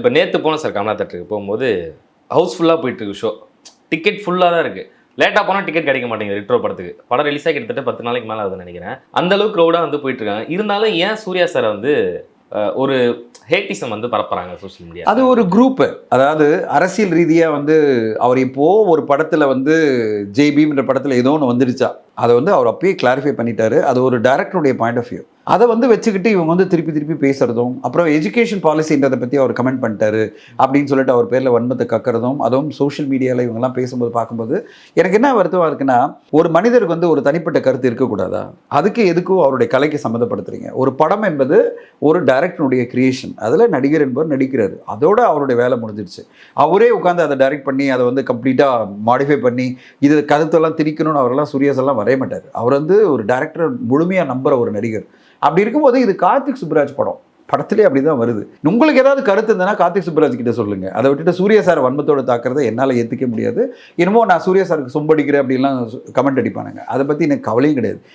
இப்போ நேற்று போனோம் சார் கமலா தேட்டருக்கு போகும்போது ஹவுஸ்ஃபுல்லாக போயிட்டுருக்கு ஷோ. டிக்கெட் ஃபுல்லாக தான் இருக்குது. லேட்டாக போனால் டிக்கெட் கிடைக்க மாட்டேங்குது ரெட்ரோ படத்துக்கு. படம் ரிலீஸாக கிட்டத்தட்ட 10 நாளைக்கு மேலே ஆகுதுன்னு நினைக்கிறேன். அந்தளவுக்கு க்ரௌடாக வந்து போயிட்டுருக்காங்க. இருந்தாலும் ஏன் சூர்யா சாரை வந்து ஒரு ஹேட்டிசம் வந்து பரப்புறாங்க சோஷியல் மீடியா? அது ஒரு குரூப்பு. அதாவது அரசியல் ரீதியாக வந்து அவர் இப்போது ஒரு படத்தில் வந்து ஜெய்பீம்ன்ற படத்தில் ஏதோ ஒன்று வந்துடுச்சா, அதை வந்து அவர் அப்பயே கிளாரிஃபை பண்ணிட்டாரு. அது ஒரு டைரக்டருடைய பாயிண்ட் ஆஃப் வியூ. அதை வந்து வச்சுக்கிட்டு இவங்க வந்து திருப்பி பேசுறதும், அப்புறம் எஜுகேஷன் பாலிசின்றதை பற்றி அவர் கமெண்ட் பண்ணிட்டாரு அப்படின்னு சொல்லிட்டு அவர் பேரில் வன்மத்தை கக்கிறதும், அதுவும் சோஷியல் மீடியாவில் இவங்கெல்லாம் பேசும்போது பார்க்கும்போது எனக்கு என்ன வருத்தமாக இருக்குன்னா, ஒரு மனிதருக்கு வந்து ஒரு தனிப்பட்ட கருத்து இருக்கக்கூடாதா? அதுக்கு எதுக்கும் அவருடைய கலைக்கு சம்மந்தப்படுத்துறீங்க? ஒரு படம் என்பது ஒரு டைரக்டருடைய கிரியேஷன். அதில் நடிகர் என்பவர் நடிக்கிறாரு. அதோட அவருடைய வேலை முடிஞ்சிடுச்சு. அவரே உட்காந்து அதை டைரக்ட் பண்ணி அதை வந்து கம்ப்ளீட்டாக மாடிஃபை பண்ணி இது கருத்தெல்லாம் திரிக்கணும்னு அவரெல்லாம் சூர்யாஸ் எல்லாம் வரைய மாட்டார். அவர் வந்து ஒரு டைரக்டர் முழுமையாக நம்புகிற ஒரு நடிகர். அப்படி இருக்கும்போது இது கார்த்திக் சுப்புராஜ் படத்திலே அப்படி தான் வருது. உங்களுக்கு ஏதாவது கருத்து இருந்ததுன்னா கார்த்திக் சுப்புராஜ் கிட்ட சொல்லுங்க. அதை விட்டுட்டு சூர்யா சார் வன்மத்தோடு தாக்குறதை என்னால் ஏற்றுக்க முடியாது. என்னமோ நான் சூர்யா சாருக்கு சொம்படிக்கிறேன் அப்படின்லாம் கமெண்ட் அடிப்பானுங்க. அதை பற்றி எனக்கு கவலையும் கிடையாது.